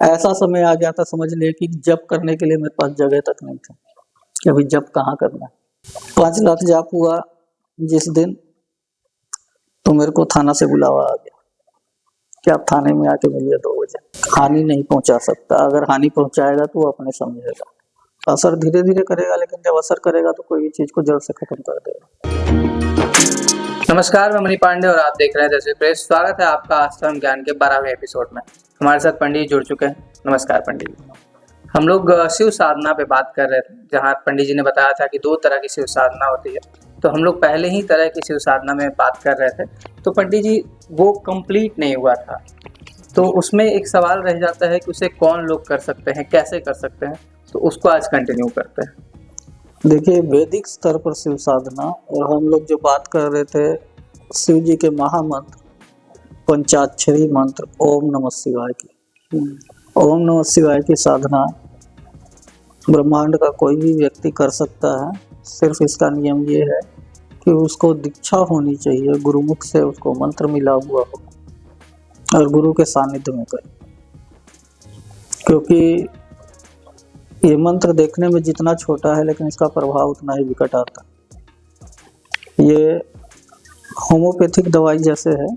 ऐसा समय आ गया था, समझ लिए कि जप करने के लिए मेरे पास जगह तक नहीं थी कि अभी जप कहाँ करना है। 5 लाख जाप हुआ जिस दिन, तो मेरे को थाना से बुलावा आ गया कि आप थाने में आके मिलिए 2 बजे। हानि नहीं पहुंचा सकता, अगर हानि पहुंचाएगा तो वो अपने समझेगा, असर धीरे धीरे करेगा, लेकिन जब असर करेगा तो कोई भी चीज को जड़ से खत्म कर देगा। नमस्कार, मैं मणि पांडे और आप देख रहे हैं दसवीं प्रेस। स्वागत है आपका आश्रम ज्ञान के 12वें एपिसोड में। हमारे साथ पंडित जी जुड़ चुके हैं। नमस्कार पंडित जी। हम लोग शिव साधना पे बात कर रहे थे, जहाँ पंडित जी ने बताया था कि 2 तरह की शिव साधना होती है। तो हम लोग पहले ही तरह की शिव साधना में बात कर रहे थे, तो पंडित जी वो कंप्लीट नहीं हुआ था। तो उसमें एक सवाल रह जाता है कि उसे कौन लोग कर सकते हैं, कैसे कर सकते हैं, तो उसको आज कंटिन्यू करते हैं। देखिए, वैदिक स्तर पर शिव साधना, और हम लोग जो बात कर रहे थे शिव जी के महामंत्र, पंचाक्षरी मंत्र ओम नमः शिवाय की। ओम नमः शिवाय की साधना ब्रह्मांड का कोई भी व्यक्ति कर सकता है। सिर्फ इसका नियम ये है कि उसको दीक्षा होनी चाहिए, गुरुमुख से उसको मंत्र मिला हुआ हो और गुरु के सानिध्य में करे, क्योंकि ये मंत्र देखने में जितना छोटा है लेकिन इसका प्रभाव उतना ही विकट आता है। ये होम्योपैथिक दवाई जैसे है,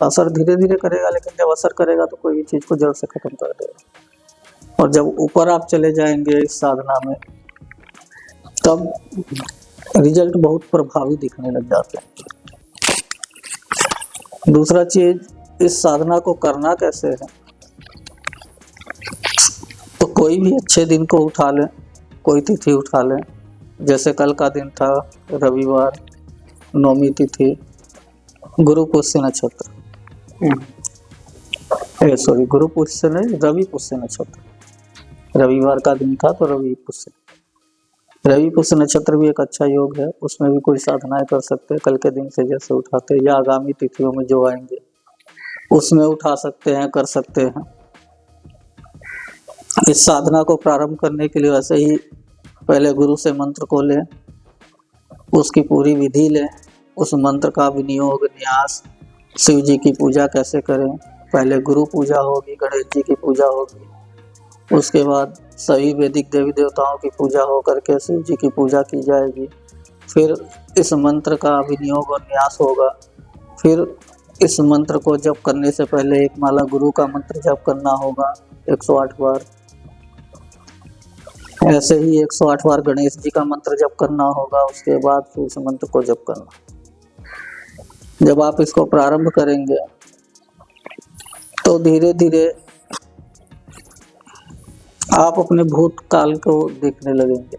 असर धीरे धीरे करेगा, लेकिन जब असर करेगा तो कोई भी चीज को जड़ से खत्म कर देगा। और जब ऊपर आप चले जाएंगे इस साधना में, तब रिजल्ट बहुत प्रभावी दिखने लग जाते हैं। दूसरा चीज, इस साधना को करना कैसे है, तो कोई भी अच्छे दिन को उठा लें, कोई तिथि उठा लें। जैसे कल का दिन था रविवार, 9वीं तिथि, गुरु पुष्य नक्षत्र, गुरु पुष्य नहीं, रवि पुष्य नक्षत्र। रविवार का दिन था तो रवि पुष्य नक्षत्र भी एक अच्छा योग है, उसमें भी कोई साधनाएं कर सकते हैं। कल के दिन से जैसे उठाते हैं या आगामी तिथियों में जो आएंगे उसमें उठा सकते हैं, कर सकते हैं। इस साधना को प्रारंभ करने के लिए वैसे ही पहले गुरु से मंत्र को लें, उसकी पूरी विधि लें, उस मंत्र का विनियोग, न्यास, शिव जी की पूजा कैसे करें। पहले गुरु पूजा होगी, गणेश जी की पूजा होगी, उसके बाद सभी वैदिक देवी देवताओं की पूजा हो करके शिव जी की पूजा की जाएगी। फिर इस मंत्र का विनियोग और न्यास होगा। फिर इस मंत्र को जप करने से पहले एक माला गुरु का मंत्र जप करना होगा 108 बार। ऐसे ही 108 बार गणेश जी का मंत्र जप करना होगा। उसके बाद फिर इस मंत्र को जप करना। जब आप इसको प्रारंभ करेंगे तो धीरे धीरे आप अपने भूतकाल को देखने लगेंगे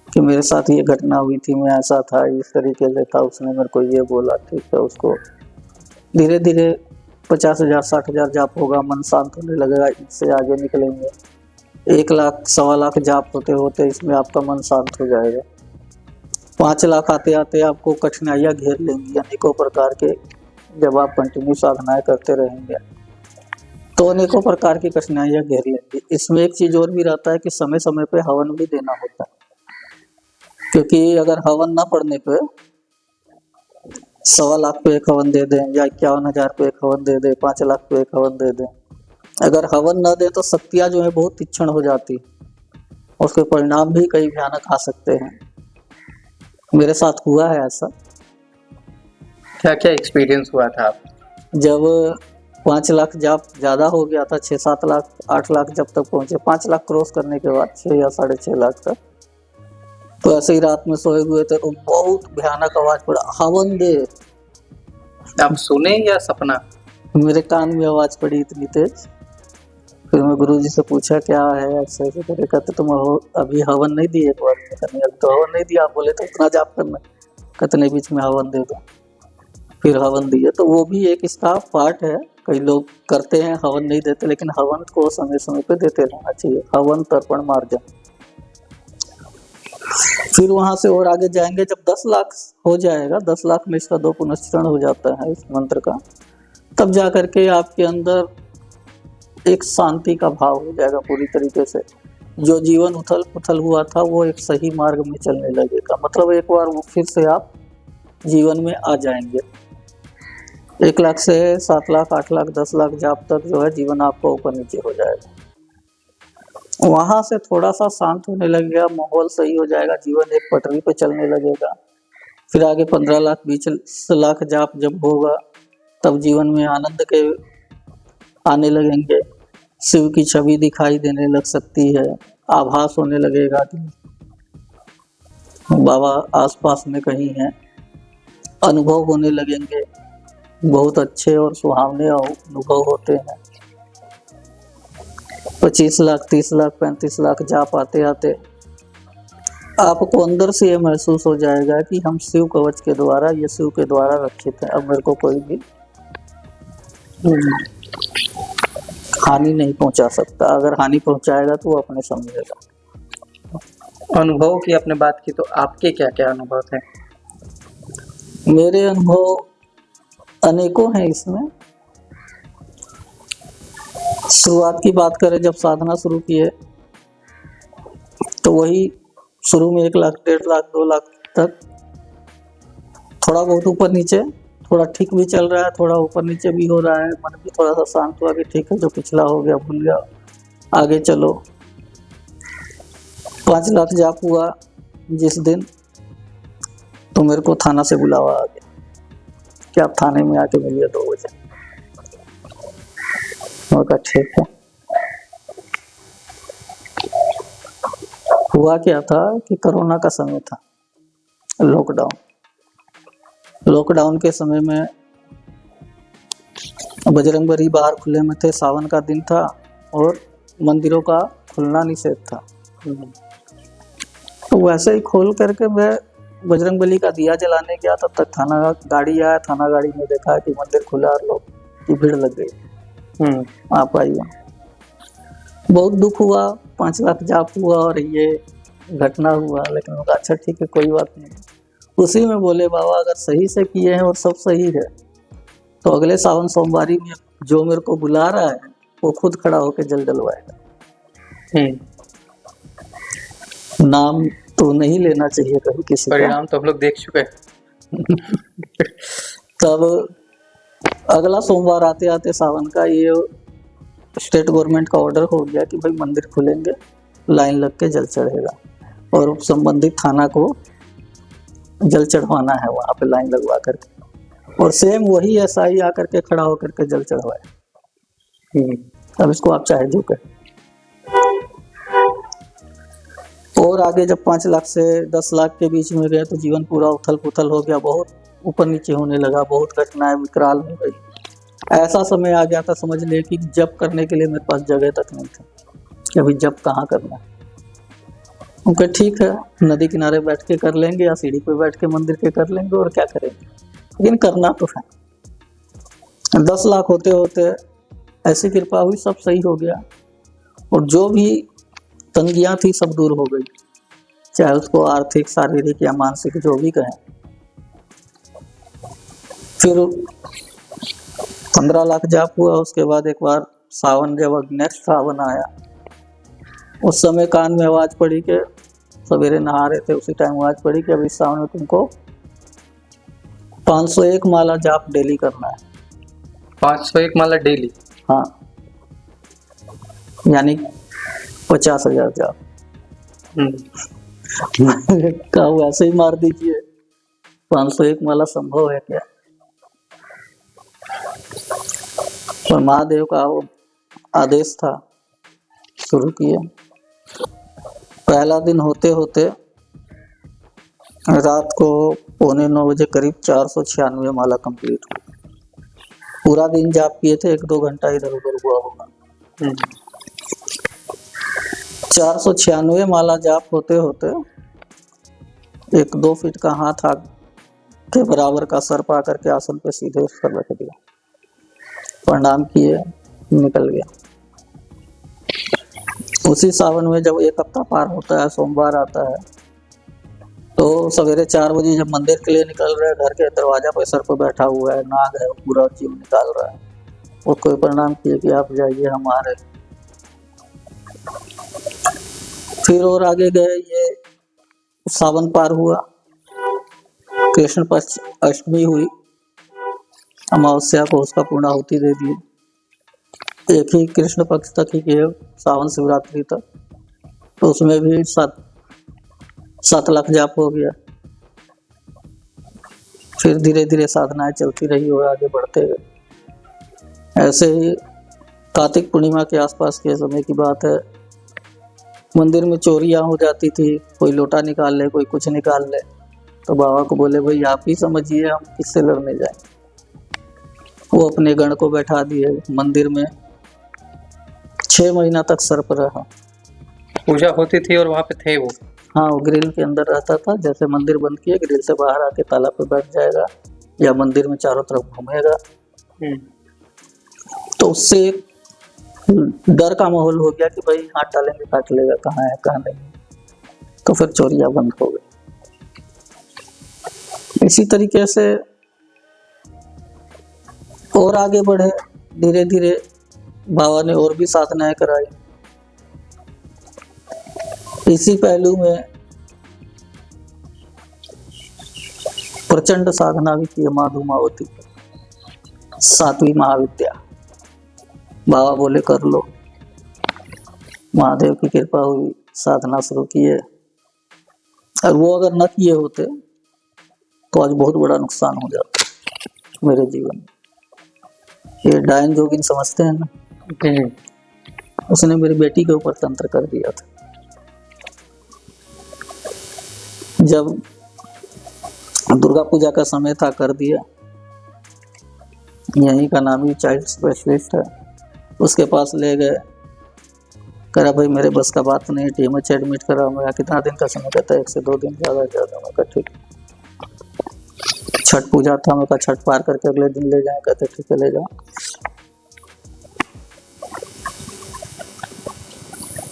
कि मेरे साथ ये घटना हुई थी, मैं ऐसा था, इस तरीके से था, उसने मेरे को ये बोला, ठीक है। उसको धीरे धीरे 50,000 60,000 जाप होगा, मन शांत होने लगेगा। इससे आगे निकलेंगे 1 लाख 1.25 लाख जाप होते होते इसमें आपका मन शांत हो जाएगा। 5 लाख आते आते आपको कठिनाइयाँ घेर लेंगी अनेकों प्रकार के। जब आप कंटिन्यू साधनाएं करते रहेंगे तो अनेकों प्रकार की कठिनाइयाँ घेर लेंगी। इसमें एक चीज और भी रहता है कि समय समय पे हवन भी देना होता है, क्योंकि अगर हवन ना पड़ने पे 1.25 लाख पे एक हवन दे दें या 51,000 पे एक हवन दे दें, 5 लाख पे एक हवन दे दें, अगर हवन न दे तो शक्तियां जो है बहुत तीक्ष्ण हो जाती, उसके परिणाम भी कई भयानक आ सकते हैं। मेरे साथ हुआ है ऐसा। क्या क्या एक्सपीरियंस हुआ था आप? जब 5 लाख जाप ज्यादा हो गया था, 6-7 लाख 8 लाख जब तक पहुंचे, 5 लाख क्रॉस करने के बाद 6 या 6.5 लाख तक, तो ऐसे ही रात में सोए हुए थे तो बहुत भयानक आवाज पड़ा, हवन दे। आप सुने या सपना? मेरे कान में आवाज पड़ी इतनी तेज। फिर मैं गुरुजी से पूछा क्या है, ऐसे ऐसे करके। कहते तुम अभी हवन नहीं दिए? एक बार अभी तो हवन नहीं दिया। आप बोले तो इतना जाप करना, कितने बीच में हवन दे दो। फिर हवन दिए, तो वो भी एक इसका पार्ट है। कई लोग करते हैं, हवन नहीं देते, लेकिन हवन को समय समय पे देते रहना चाहिए। हवन, तर्पण, मार्जन। फिर वहां से और आगे जाएंगे, जब 10 लाख हो जाएगा, 10 लाख में इसका 2 पुनश्चरण हो जाता है इस मंत्र का, तब जा करके आपके अंदर एक शांति का भाव हो जाएगा पूरी तरीके से। जो जीवन उथल पुथल हुआ था वो एक सही मार्ग में चलने लगेगा। मतलब एक बार वो फिर से आप जीवन में आ जाएंगे। 1 लाख से 7 लाख, 8 लाख, 10 लाख जाप तक जो है जीवन आपका ऊपर नीचे हो जाएगा। वहां से थोड़ा सा शांत होने लगेगा, माहौल सही हो जाएगा, जीवन एक पटरी पे चलने लगेगा। फिर आगे 15 लाख, 20 लाख जाप जब होगा तब जीवन में आनंद के आने लगेंगे, शिव की छवि दिखाई देने लग सकती है, आभास होने लगेगा कि बाबा आसपास में कहीं है, अनुभव होने लगेंगे, बहुत अच्छे और सुहावने अनुभव होते हैं। 25 लाख, 30 लाख, 35 लाख जाप आते आते आपको अंदर से ये महसूस हो जाएगा कि हम शिव कवच के द्वारा, ये शिव के द्वारा रक्षित है, अब मेरे को कोई भी हानि नहीं पहुंचा सकता। अगर हानि पहुंचाएगा तो वो अपने समझेगा। अनुभव की आपने बात की, तो आपके क्या क्या अनुभव थे? मेरे अनुभव अनेकों हैं इसमें। शुरुआत की बात करें, जब साधना शुरू की है तो वही शुरू में 1 लाख, 1.5 लाख, 2 लाख तक थोड़ा बहुत ऊपर नीचे, थोड़ा ठीक भी चल रहा है, थोड़ा ऊपर नीचे भी हो रहा है, मन भी थोड़ा सा शांत हुआ कि ठीक है, जो पिछला हो गया भूल गया, आगे चलो। 5 लाख जाप हुआ जिस दिन, तो मेरे को थाना से बुलावा आ गया कि आप थाने में आके मिलिए 2 बजे। मैं कहा ठीक है। हुआ क्या था कि कोरोना का समय था, लॉकडाउन के समय में बजरंगबली बाहर खुले में थे, सावन का दिन था और मंदिरों का खुलना निषेध था। तो वैसे ही खोल करके मैं बजरंगबली का दिया जलाने गया, तब तक थाना गाड़ी आया, थाना गाड़ी में देखा कि मंदिर खुला और लोग की भीड़ लग गई। आप आइए। बहुत दुख हुआ, 5 लाख जाप हुआ और ये घटना हुआ, लेकिन उनका अच्छा ठीक है, कोई बात नहीं। उसी में बोले बाबा अगर सही से किए हैं और सब सही है तो अगले सावन सोमवारी में जो मेरे को बुला रहा है वो खुद खड़ा होकर जल डलवाएगा। नाम तो नहीं लेना चाहिए कभी किसी का। परिणाम तो हम लोग देख चुके हैं। तब अगला सोमवार आते आते सावन का ये स्टेट गवर्नमेंट का ऑर्डर हो गया कि भाई मंदिर खुलेंगे, लाइन लग के जल चढ़ेगा और संबंधित थाना को जल चढ़वाना है वहां पे लाइन लगवा करके। और सेम वही एसआई आकर के खड़ा होकर के जल चढ़वाए। अब इसको आप चाहे जो करें। और आगे जब 5 लाख से 10 लाख के बीच में गए तो जीवन पूरा उथल पुथल हो गया, बहुत ऊपर नीचे होने लगा, बहुत घटनाएं विकराल हो गई। ऐसा समय आ गया था समझ ले कि जप करने के लिए मेरे पास जगह तक नहीं थी कि अभी जप कहाँ करना है। उनके ठीक है, नदी किनारे बैठ के कर लेंगे या सीढ़ी पे बैठ के मंदिर के कर लेंगे और क्या करेंगे, लेकिन करना तो है। 10 लाख होते होते ऐसी कृपा हुई, सब सही हो गया और जो भी तंगियां थी सब दूर हो गई, चाहे उसको आर्थिक, शारीरिक या मानसिक जो भी कहें। फिर 15 लाख जाप हुआ। उसके बाद एक बार सावन, जब नेक्स्ट सावन आया, उस समय कान में आवाज पड़ी कि सवेरे नहा रहे थे, उसी टाइम आवाज पड़ी कि अभी सावन में तुमको 501 माला जाप डेली करना है। 501 माला डेली? हाँ, यानी 50,000 जाप। का वैसे ही मार दीजिए, 501 माला संभव है क्या? पर महादेव का वो आदेश था, शुरू किए। पहला दिन होते होते रात को 8:45 बजे करीब 496 माला कंप्लीट हुई। पूरा दिन जाप किए थे, 1-2 घंटा इधर उधर हुआ होगा। 496 माला जाप होते होते 1-2 फीट का हाथ आग के बराबर का सर पा करके आसन पे सीधे उस पर रख दिया, प्रणाम किए, निकल गया। उसी सावन में जब 1 हफ्ता पार होता है, सोमवार आता है, तो सवेरे 4 बजे जब मंदिर के लिए निकल रहे, घर के दरवाजा पर सर पर बैठा हुआ है नाग है, पूरा जीव निकाल रहा है, उसको प्रणाम किए कि आप जाइए, हम आ रहे। फिर और आगे गए, ये सावन पार हुआ, कृष्ण पक्ष अष्टमी हुई, अमावस्या को उसका पूर्णाहुति दे दिए। एक ही कृष्ण पक्ष तक ही केवल सावन शिवरात्रि तक, तो उसमें भी 7 लाख जाप हो गया। फिर धीरे धीरे साधनाएं चलती रही और आगे बढ़ते गए। ऐसे ही कार्तिक पूर्णिमा के आसपास के समय की बात है, मंदिर में चोरियां हो जाती थी, कोई लोटा निकाल ले, कोई कुछ निकाल ले, तो बाबा को बोले भाई आप ही समझिए, हम किससे लड़ने जाए। वो अपने गण को बैठा दिए मंदिर में, 6 महीना तक सर पर रहा। पूजा होती थी और वहाँ पे थे वो? हाँ, वो ग्रिल के अंदर रहता था। जैसे मंदिर बंद किए, ग्रिल से बाहर आके ताला पे बैठ जाएगा या मंदिर में चारों तरफ घूमेगा। तो उससे एक डर का माहौल हो गया कि भाई हाथ डालेंगे काट लेगा, कहाँ है कहाँ नहीं। तो फिर चोरियां बंद हो गई। इसी तरीके से और आगे बढ़े, धीरे धीरे बाबा ने और भी साधनाएं कराई। इसी पहलू में प्रचंड साधना भी की माँ धूमावती, 7वीं महाविद्या। बाबा बोले कर लो, महादेव की कृपा हुई, साधना शुरू किए। और वो अगर न किए होते तो आज बहुत बड़ा नुकसान हो जाता मेरे जीवन में। ये डायन जोगिन समझते हैं ना, उसने मेरी बेटी के ऊपर तंत्र कर दिया था। जब दुर्गा पूजा का समय था, कर दिया। यहीं का नामी चाइल्ड स्पेशलिस्ट है, उसके पास ले गए, करा भाई मेरे बस का बात नहीं, टीएमएच एडमिट करा। मेरा कितना दिन का समय कहता है, 1 से 2 दिन ज्यादा। मैं कहा ठीक। छठ पूजा था, मैं कहा छठ पार करके अगले दिन ले जाए, कहते ठीक है ले जाओ।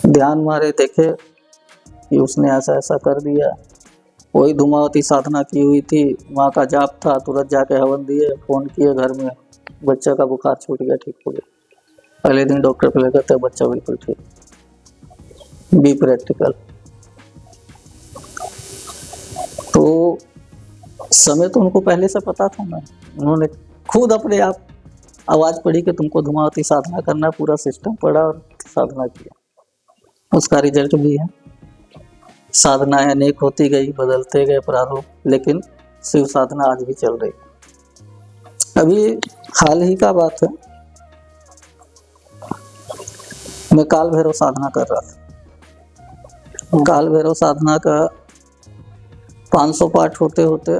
ध्यान मारे देखे कि उसने ऐसा ऐसा कर दिया। वही धूमावती साधना की हुई थी, माँ का जाप था, तुरंत जाके हवन दिए, फोन किए घर में, बच्चा का बुखार छूट गया, ठीक हो गया। अगले दिन डॉक्टर पे ले गए, बच्चा बिल्कुल ठीक। Be practical. तो समय तो उनको पहले से पता था ना, उन्होंने खुद अपने आप आवाज पड़ी कि तुमको धूमावती साधना करना, पूरा सिस्टम पढ़ा और साधना किया। उसका रिजल्ट भी है। साधनाएं अनेक होती गई, बदलते गए प्रारूप, लेकिन शिव साधना आज भी चल रही। अभी हाल ही का बात है, मैं काल भैरव साधना कर रहा था। काल भैरव साधना का 500 पाठ होते होते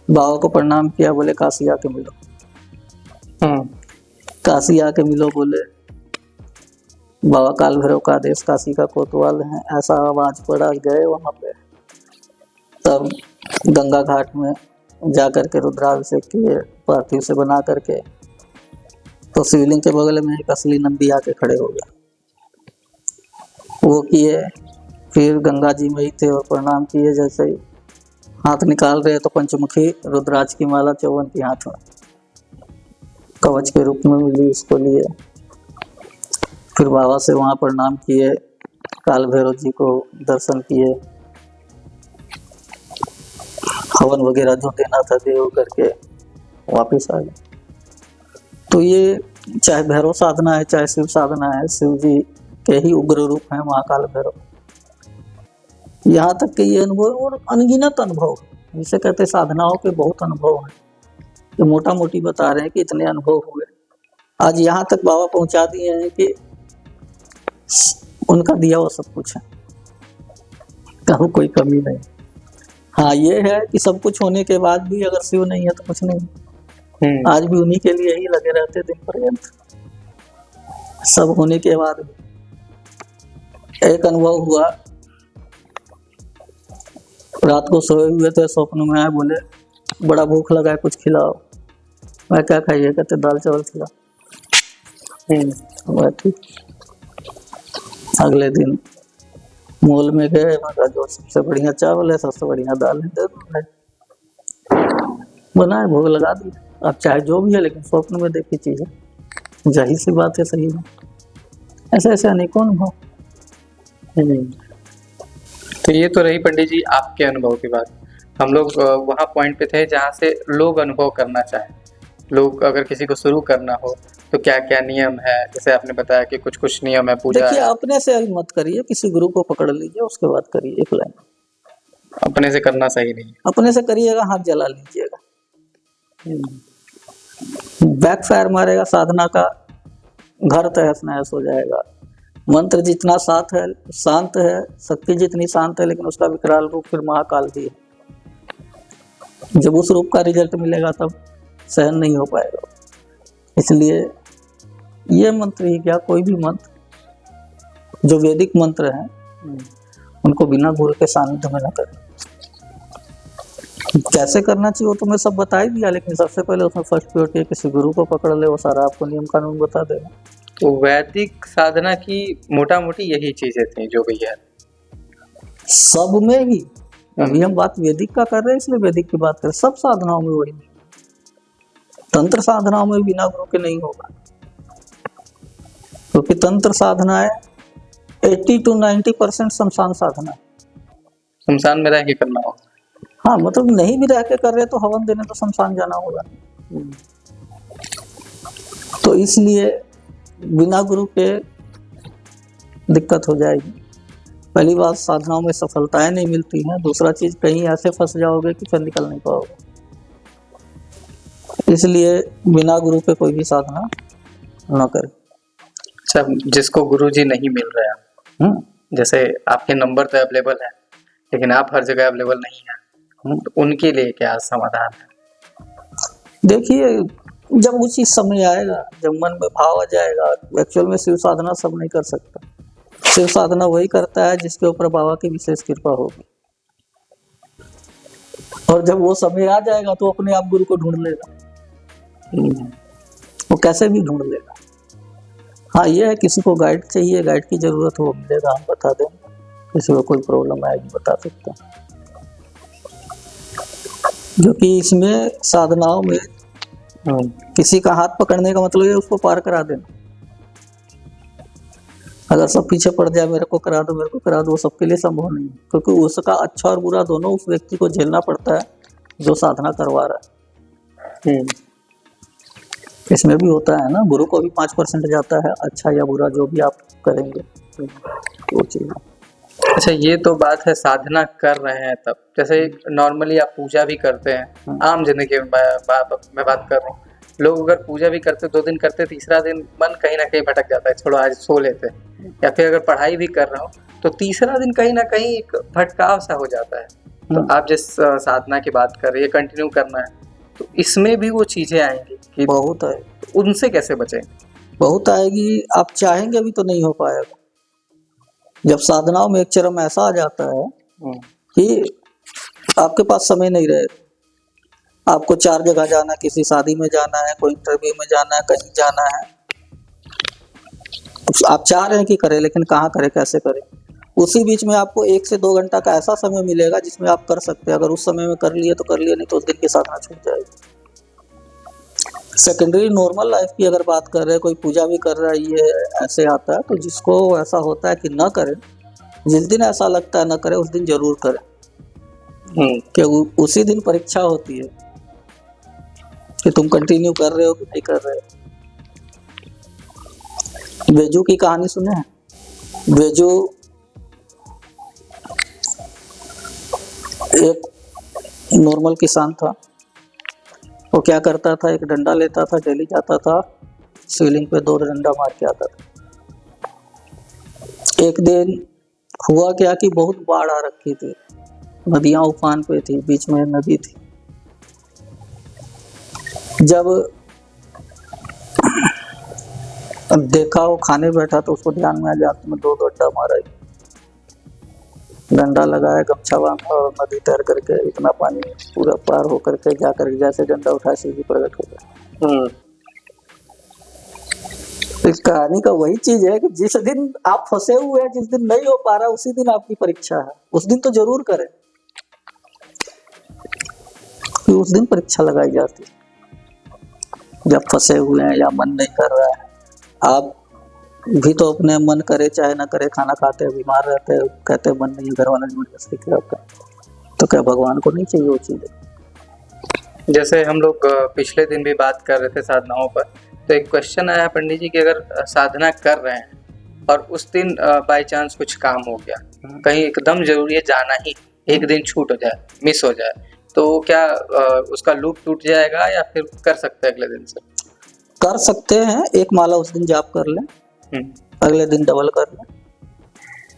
बाबा को प्रणाम किया, बोले काशी आके मिलो। काशी आके मिलो बोले। बाबा काल भैरव का आदेश, काशी का कोतवाल है, ऐसा आवाज पड़ा। गए वहां पे, तब गंगा घाट में जा करके रुद्राभिषेक किए, पार्थिव से बना करके। तो शिवलिंग के बगल में एक असली नंदी आके खड़े हो गया, वो किए। फिर गंगा जी में ही थे और प्रणाम किए। जैसे ही हाथ निकाल रहे तो पंचमुखी रुद्राक्ष की माला 54 की हाथ में कवच के रूप में मिली, उसको लिए। फिर बाबा से वहां प्रणाम किए, काल भैरव जी को दर्शन किए, हवन वगैरह जो देना था देव करके वापस आ गए। तो ये चाहे भैरव साधना है, चाहे शिव साधना है, शिव जी के ही उग्र रूप है महाकाल भैरव। यहाँ तक कि ये अनुभव और अनगिनत अनुभव, जिसे कहते साधनाओं के बहुत अनुभव हैं, ये मोटा मोटी बता रहे हैं कि इतने अनुभव हुए। आज यहाँ तक बाबा पहुंचा दिए हैं कि उनका दिया हुआ सब कुछ है, कहीं कोई कमी नहीं। हाँ, ये है कि सब कुछ होने के बाद भी अगर शिव नहीं है तो कुछ नहीं। आज भी उन्हीं के लिए ही लगे रहते दिन पर्यंत, सब होने के बाद भी। एक अनुभव हुआ, रात को सोए हुए थे, स्वप्न में आए, बोले बड़ा भूख लगा है, कुछ खिलाओ। मैं क्या खाइए, कहते दाल चावल खिलाओ। ठीक। अगले दिन मॉल में गए, मैं कहा जो सबसे बढ़िया चावल है, सबसे बढ़िया दाल है, दे दो। बनाए, भोग लगा दी। अब चाहे जो भी है, लेकिन स्वप्न में देखी चीज है, जाहिर सी बात है, सही है। ऐसे ऐसे अनेकों अनुभव। तो ये तो रही पंडित जी आपके अनुभव की बात। हम लोग वहाँ पॉइंट पे थे जहाँ से लोग अनुभव करना चाहें। लोग अगर किसी को शुरू करना हो तो क्या क्या नियम है, जैसे आपने बताया कि कुछ कुछ नियम है, पूजा देखिए है। अपने से अभी मत करिए, किसी गुरु को पकड़ लीजिए उसके बाद करिए एक लाइन। अपने से करना सही नहीं अपने से करिएगा हाथ जला लीजिएगा, है। बैकफायर मारेगा, साधना का घर तहस नहस हो जाएगा। मंत्र जितना शांत है, शक्ति जितनी शांत है, लेकिन उसका विकराल रूप फिर महाकाल भी है। जब उस रूप का रिजल्ट मिलेगा तब सहन नहीं हो पाएगा। इसलिए ये मंत्र ही क्या, कोई भी मंत्र जो वैदिक मंत्र हैं उनको बिना गुरु के सानिध्य में न करें। कैसे करना चाहिए वो तो मैं सब बता ही दिया, लेकिन सबसे पहले उसमें फर्स्ट प्रायोरिटी किसी गुरु को पकड़ ले, वो सारा आपको नियम कानून बता देगा। तो वैदिक साधना की मोटा मोटी यही चीजें थी जो भी है सब में ही। अभी हम बात वैदिक का कर रहे हैं इसलिए वैदिक की बात करें, सब साधनाओं में वही। तंत्र साधनाओं में बिना गुरु के नहीं होगा, क्योंकि तंत्र साधनाएं 80 to 90% शमशान साधना है। शमशान में रह के करना हो। हाँ मतलब नहीं भी रह के कर रहे तो हवन देने तो शमशान जाना होगा। तो इसलिए बिना गुरु के दिक्कत हो जाएगी। पहली बात, साधनाओं में सफलताएं नहीं मिलती हैं। दूसरा चीज, कहीं ऐसे फंस जाओगे कि फिर निकल नहीं पाओगे। इसलिए बिना गुरु के कोई भी साधना न करें। अच्छा, जिसको गुरुजी नहीं मिल रहा है, जैसे आपके नंबर तो अवेलेबल है लेकिन आप हर जगह अवेलेबल नहीं है, तो उनके लिए क्या समाधान है? देखिए जब उचित समय आएगा, जब मन में भाव आ जाएगा, एक्चुअल में शिव साधना सब नहीं कर सकता। शिव साधना वही करता है जिसके ऊपर बाबा की विशेष कृपा होगी, और जब वो समय आ जाएगा तो अपने आप गुरु को ढूंढ लेगा। वो कैसे भी ढूंढ लेगा। हाँ ये है, किसी को गाइड चाहिए, गाइड की जरूरत हो, मिलेगा, हम बता देंगे। किसी को कोई प्रॉब्लम आएगी बता सकते हैं, क्योंकि इसमें साधनाओं में किसी का हाथ पकड़ने का मतलब है उसको पार करा देना। अगर सब पीछे पड़ जाए, मेरे को करा दो, मेरे को करा दो, वो सबके लिए संभव नहीं है, क्योंकि उसका अच्छा और बुरा दोनों उस व्यक्ति को झेलना पड़ता है जो साधना करवा रहा है। इसमें भी होता है ना, गुरु को भी 5% जाता है, अच्छा या बुरा जो भी आप करेंगे वो चीज। अच्छा, ये तो बात है साधना कर रहे हैं तब। जैसे नॉर्मली आप पूजा भी करते हैं, आम जिंदगी में मैं बात कर रहा हूँ। लोग अगर पूजा भी करते 2 दिन करते, तीसरा दिन मन कहीं ना कहीं भटक जाता है, छोड़ो आज सो लेते हैं। या फिर अगर पढ़ाई भी कर रहा हूँ तो तीसरा दिन कहीं ना कहीं एक भटकाव सा हो जाता है। तो आप जिस साधना की बात कर रहे हैं, कंटिन्यू करना है, तो इसमें भी वो चीजें आएंगी कि बहुत है, उनसे कैसे बचें? बहुत आएगी। आप चाहेंगे अभी तो नहीं हो पाएगा। जब साधनाओं में एक चरम ऐसा आ जाता है कि आपके पास समय नहीं रहे, आपको 4 जगह जाना, किसी शादी में जाना है, कोई इंटरव्यू में जाना है, कहीं जाना है। आप चाह रहे हैं कि करें, लेकिन कहाँ करें, कैसे करें। उसी बीच में आपको 1 से 2 घंटा का ऐसा समय मिलेगा जिसमें आप कर सकते हैं। अगर उस समय में कर लिए तो कर लिए, नहीं तो उस दिन की साधना छूट जाएगी। सेकेंडरी नॉर्मल लाइफ की अगर बात कर रहे हैं, कोई पूजा भी कर रहा है, ये ऐसे आता है, तो जिसको ऐसा होता है कि न करें, जिस दिन ऐसा लगता है न करें, उस दिन जरूर करें। कि उसी दिन परीक्षा होती है कि तुम कंटिन्यू कर रहे हो कि नहीं कर रहे हो। बेजू की कहानी सुने हैं? बेजू एक नॉर्मल किसान था। वो क्या करता था, एक डंडा लेता था, डेली जाता था सीलिंग पे 2 डंडा मार के आता था। एक दिन हुआ क्या कि बहुत बाढ़ आ रखी थी, नदियां उफान पे थी, बीच में नदी थी। जब देखा वो खाने बैठा तो उसको ध्यान में आ गया, मैं 2 डंडा मारा। डंडा लगाया, गमछा बांधा और नदी तैर करके इतना पानी पूरा पार होकर के जाकर जैसे डंडा उठा सीधी प्रकट हो गया। इस कहानी का वही चीज है कि जिस दिन आप फंसे हुए हैं, जिस दिन नहीं हो पा रहा, उसी दिन आपकी परीक्षा है। उस दिन तो जरूर करें, कि उस दिन परीक्षा लगाई जाती है। जब फंसे हुए हैं या मन नहीं कर रहा है, आप भी तो अपने मन करे चाहे ना करे, खाना खाते हैं, बीमार रहते हैं, कहते हैं मन नहीं, घर वाले जबरदस्ती खिलाते हैं, तो क्या भगवान को नहीं चाहिए वो चीज़ें? जैसे हम लोग पिछले दिन भी बात कर रहे थे साधनाओं पर, तो एक क्वेश्चन आया पंडित जी कि अगर साधना कर रहे हैं और उस दिन बाय चांस कुछ काम हो गया, कहीं एकदम जरूरी है जाना ही, एक दिन छूट हो जाए, मिस हो जाए, तो क्या उसका लूप टूट जाएगा या फिर कर सकते हैं अगले दिन से? कर सकते हैं, एक माला उस दिन जाप कर लें, अगले दिन डबल कर लें,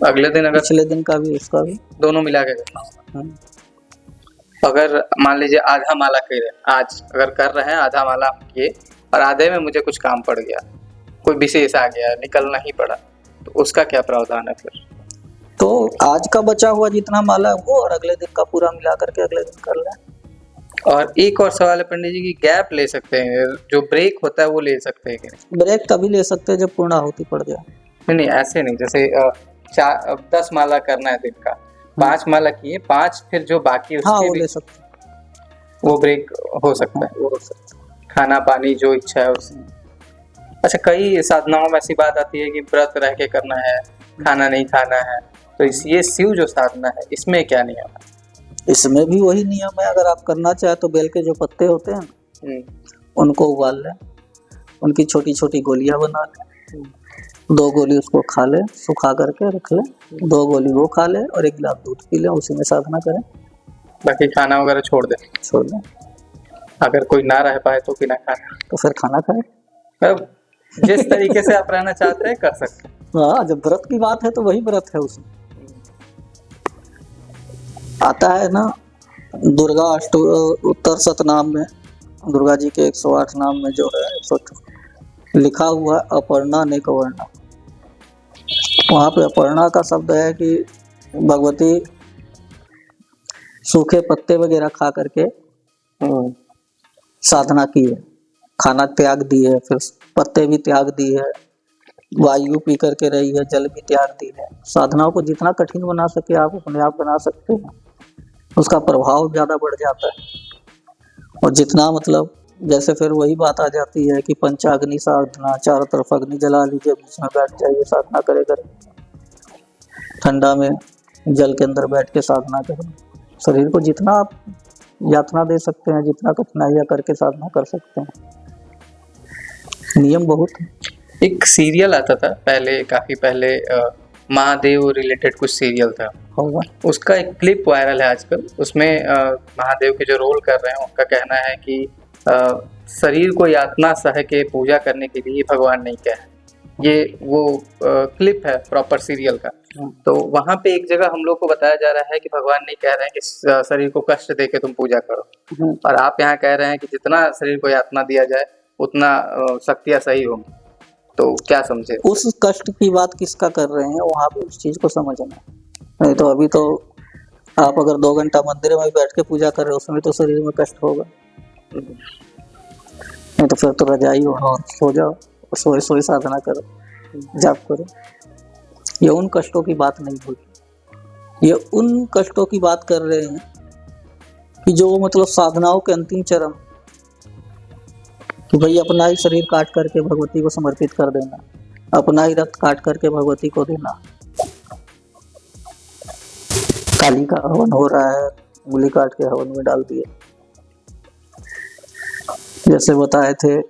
अगले दिन अगर पिछले दिन का भी उसका भी। दोनों मिला के करना। अगर मान लीजिए आधा माला किए आज, अगर कर रहे हैं आधा माला किए और आधे में मुझे कुछ काम पड़ गया, कोई विशेष आ गया, निकलना ही पड़ा, तो उसका क्या प्रावधान है फिर? तो आज का बचा हुआ जितना माला है वो, और अगले दिन का पूरा मिला करके अगले दिन कर लें। और एक और सवाल है पंडित जी की, गैप ले सकते हैं, जो ब्रेक होता है वो ले सकते हैं कि नहीं? ब्रेक तभी ले सकते हैं जब पूर्णाहुति पड़ जाए। नहीं ऐसे नहीं, जैसे 10 माला करना है दिन का, 5 माला किए, 5 फिर जो बाकी हाँ उसके वो भी ले सकते हैं, वो ब्रेक हो सकता है, वो हो सकता है। खाना पानी जो इच्छा है उसमें। अच्छा, कई साधनाओं में ऐसी बात आती है कि व्रत रह के करना है, खाना नहीं खाना है, तो ये शिव जो साधना है इसमें क्या नियम है? इसमें भी वही नियम है, अगर आप करना चाहे तो बेल के जो पत्ते होते हैं उनको उबाल लें, उनकी छोटी छोटी गोलियां बना लें, 2 गोली उसको खा ले, सुखा करके रख ले, 2 गोली वो खा ले और 1 गिलास दूध पी ले, उसी में साधना करें। बाकी खाना वगैरह छोड़ दें। अगर कोई ना रह पाए तो बिना खाना, तो फिर खाना खाए। मतलब जिस तरीके से आप रहना चाहते हैं कर सकते हैं। हाँ, जब व्रत की बात है तो वही व्रत है। उसमें आता है ना दुर्गा उत्तर सतनाम में, दुर्गा जी के 108 नाम में जो है लिखा हुआ है अपर्णा नेकवर्णा। वहाँ पे अपर्णा का शब्द है कि भगवती सूखे पत्ते वगैरह खा करके साधना की है, खाना त्याग दी है, फिर पत्ते भी त्याग दी है, वायु पी करके रही है, जल भी त्याग दी है। साधनाओं को जितना कठिन बना सके आप अपने आप बना सकते हैं, उसका प्रभाव ज़्यादा बढ़ जाता है। और जितना मतलब जैसे फिर वही बात आ जाती है कि पंचाग्नि साधना, चारों तरफ अग्नि जला लीजिए, बीच में बैठ जाइए, साधना करे ठंडा में जल के अंदर बैठ के साधना करें। शरीर को जितना आप यातना दे सकते हैं, जितना कठिनाइयाँ करके साधना कर सकते हैं, नियम बहुत है। एक सीरियल आता था पहले, काफी पहले, महादेव रिलेटेड कुछ सीरियल था, होगा उसका एक क्लिप वायरल है आजकल। उसमें महादेव के जो रोल कर रहे हैं उनका कहना है कि शरीर को यातना सह के पूजा करने के लिए भगवान नहीं कहे। ये वो क्लिप है प्रॉपर सीरियल का। तो वहाँ पे एक जगह हम लोग को बताया जा रहा है कि भगवान नहीं कह रहे हैं कि शरीर को कष्ट दे के तुम पूजा करो, और आप यहाँ कह रहे हैं कि जितना शरीर को यातना दिया जाए उतना शक्तियाँ सही होंगी। तो क्या समझे? उस कष्ट की बात किसका कर रहे हैं, वहाँ पे उस चीज को समझना। नहीं तो अभी तो आप अगर 2 घंटा मंदिर में बैठ के पूजा कर रहे हो, उसमें तो शरीर में कष्ट होगा। नहीं तो फिर तो रजाई हो, सो जाओ, सोए सोए साधना करो, जाप करो। ये उन कष्टों की बात नहीं होगी, ये उन कष्टों की बात कर रहे हैं कि जो मतलब साधनाओं के अंतिम चरण, कि भाई अपना ही शरीर काट करके भगवती को समर्पित कर देना, अपना ही रक्त काट करके भगवती को देना। काली का हवन हो रहा है, उंगली काट के हवन में डाल दिए। जैसे बताए थे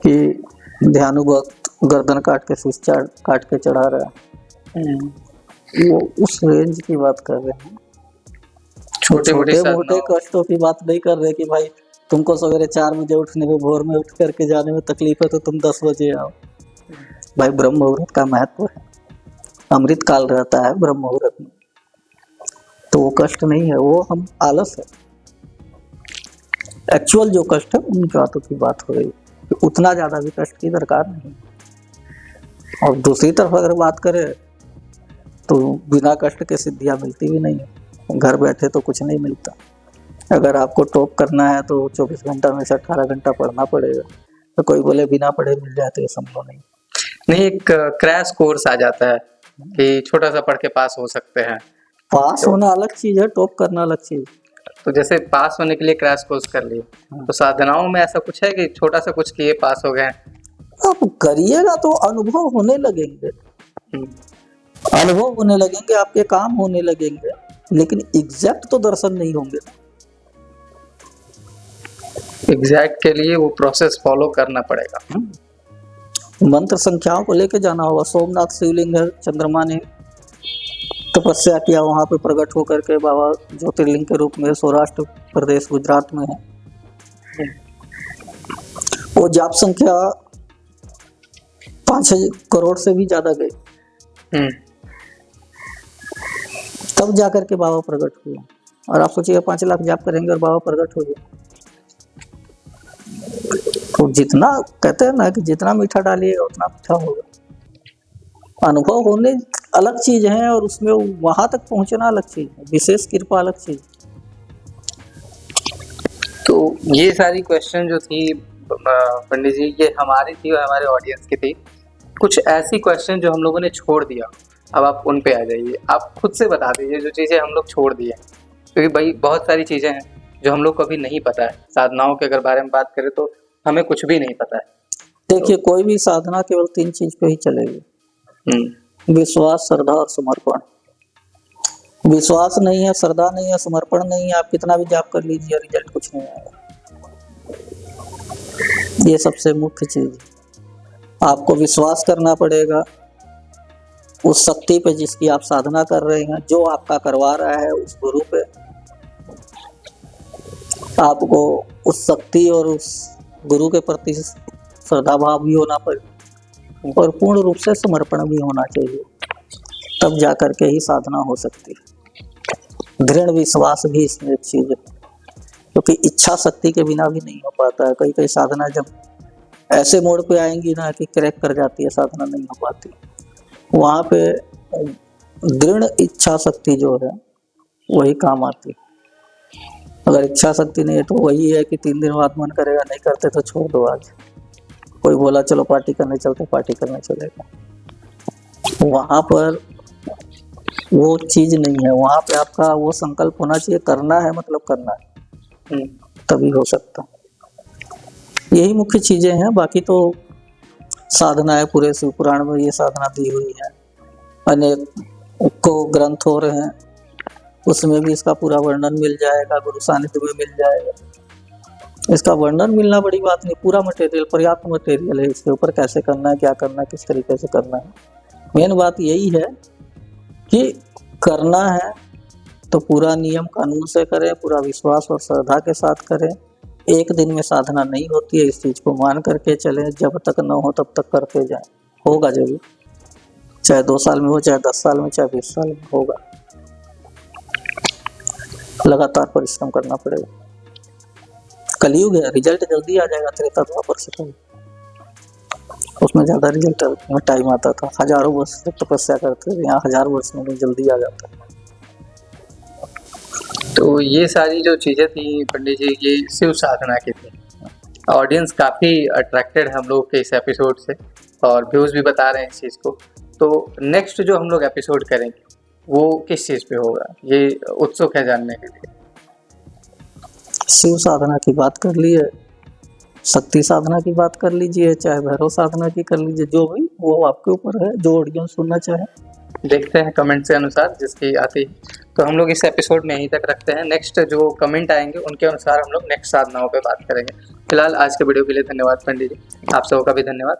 कि ध्यानु भक्त गर्दन काट के शीश काट के चढ़ा रहा है, वो उस रेंज की बात कर रहे हैं। छोटे मोटे कष्टों की बात नहीं कर रहे कि भाई तुमको सवेरे 4 बजे उठने में, भोर में उठ करके जाने में तकलीफ है तो तुम 10 बजे आओ। भाई ब्रह्म मुहूर्त का महत्व है, अमृत काल रहता है ब्रह्म मुहूर्त में, तो वो कष्ट नहीं है, वो हम आलस है। एक्चुअल जो कष्ट है उन बातों की बात हो रही है, उतना ज्यादा भी कष्ट की दरकार नहीं। और दूसरी तरफ अगर बात करें तो बिना कष्ट के सिद्धियां मिलती भी नहीं है, घर बैठे तो कुछ नहीं मिलता। अगर आपको टॉप करना है तो 24 घंटा में से 18 घंटा पढ़ना पड़ेगा, तो कोई बोले बिना पढ़े मिल जाए तो ये संभव नहीं। एक क्रैश कोर्स आ जाता है कि छोटा सा पढ़ के पास हो सकते हैं। पास होना अलग चीज है, टॉप करना अलग चीज। तो जैसे पास होने के लिए क्रैश कोर्स कर लिए, तो साधनाओं में ऐसा कुछ है कि छोटा सा कुछ किए पास हो गए? आप करिएगा तो अनुभव होने लगेंगे, अनुभव होने लगेंगे, आपके काम होने लगेंगे। लेकिन एग्जैक्ट तो दर्शन नहीं होंगे। एग्जैक्ट के लिए वो प्रोसेस फॉलो करना पड़ेगा। मंत्र संख्याओं को लेके जाना होगा। सोमनाथ शिवलिंग है, चंद्रमा ने तपस्या किया, वहां पे प्रकट होकर के बाबा ज्योतिर्लिंग के रूप में सौराष्ट्र प्रदेश गुजरात में है। वो जाप संख्या 5 करोड़ से भी ज्यादा गई, तब जाकर के बाबा प्रकट हुए। और आप सोचिए 5 लाख जाप करेंगे और बाबा प्रकट हो गए। तो जितना कहते हैं ना कि जितना मीठा डालिएगा उतना मीठा होगा। अनुभव होने अलग चीज है और उसमें वहां तक पहुंचना अलग चीज है, विशेष कृपा अलग चीज। तो ये सारी क्वेश्चन जो थी पंडित जी, ये हमारी थी और हमारे ऑडियंस की थी। कुछ ऐसी क्वेश्चन जो हम लोगों ने छोड़ दिया, अब आप उन पे आ जाइए। आप खुद से बता दीजिए जो चीज़ें हम लोग छोड़ दिए, क्योंकि भाई बहुत सारी चीज़ें हैं जो हम लोग को अभी नहीं पता है। साधनाओं के अगर बारे में बात करें तो हमें कुछ भी नहीं पता है। देखिए, कोई भी साधना केवल 3 चीज पे ही चलेगी, विश्वास, श्रद्धा और समर्पण। विश्वास नहीं है, श्रद्धा नहीं है, समर्पण नहीं है, आप कितना भी जाप कर लीजिए रिजल्ट कुछ नहीं आएगा। ये सबसे मुख्य चीज है। आपको विश्वास करना पड़ेगा उस शक्ति पे जिसकी आप साधना कर रहे हैं, जो आपका करवा रहा है उस गुरु पे। आपको उस शक्ति और उस गुरु के प्रति श्रद्धा भाव भी होना पड़े और पूर्ण रूप से समर्पण भी होना चाहिए, तब जाकर के ही साधना हो सकती है। दृढ़ विश्वास भी इसमें एक चीज है, क्योंकि इच्छा शक्ति के बिना भी नहीं हो पाता है। कई कई साधना जब ऐसे मोड़ पे आएंगी ना कि क्रैक कर जाती है, साधना नहीं हो पाती। वहां पे दृढ़ इच्छा शक्ति जो है वही काम आती है। अगर इच्छा शक्ति नहीं है तो वही है कि 3 दिन बाद मन करेगा, नहीं करते तो छोड़ दो। आज कोई बोला चलो पार्टी करने चलते, पार्टी करने चलेगा। वहां पर वो चीज नहीं है। वहां पे आपका वो संकल्प होना चाहिए, करना है मतलब करना है, तभी हो सकता। यही मुख्य चीजें हैं। बाकी तो साधना है, पूरे शिव पुराण में ये साधना दी हुई है। अनेक को ग्रंथ हो रहे हैं, उसमें भी इसका पूरा वर्णन मिल जाएगा, गुरु सानिध्य में मिल जाएगा। इसका वर्णन मिलना बड़ी बात नहीं, पूरा मटेरियल, पर्याप्त मटेरियल है इसके ऊपर, कैसे करना है, क्या करना है, किस तरीके से करना है। मेन बात यही है कि करना है तो पूरा नियम कानून से करें, पूरा विश्वास और श्रद्धा के साथ करें। एक दिन में साधना नहीं होती है, इस चीज को मान करके चलें। जब तक न हो तब तक करते जाएं, होगा जरूर। चाहे 2 साल में हो, चाहे 10 साल में, चाहे 20 साल में, होगा। लगातार परिश्रम करना पड़ेगा। कलयुग है, रिजल्ट जल्दी आ जाएगा। त्रेता द्वापर से उसमें ज्यादा रिजल्ट में टाइम आता था, हजारों वर्ष तक तपस्या करते थे, यहाँ 1000 वर्ष में भी जल्दी आ जाता है। तो ये सारी जो चीजें थी पंडित जी, ये शिव साधना की थी। ऑडियंस काफी अट्रैक्टेड हम लोग के इस एपिसोड से और व्यूज भी बता रहे हैं इस चीज को। तो नेक्स्ट जो हम लोग एपिसोड करेंगे वो किस चीज पे होगा, ये उत्सुक है जानने के लिए। शिव साधना की बात कर लिए, शक्ति साधना की बात कर लीजिए, चाहे भैरव साधना की कर लीजिए, जो भी वो आपके ऊपर है, जो ऑडियंस सुनना चाहे। देखते हैं कमेंट से अनुसार जिसकी आती है। तो हम लोग इस एपिसोड में यहीं तक रखते हैं। नेक्स्ट जो कमेंट आएंगे उनके अनुसार हम लोग नेक्स्ट साधनाओं पे बात करेंगे। फिलहाल आज के वीडियो के लिए धन्यवाद पंडित जी, आप सबका भी धन्यवाद।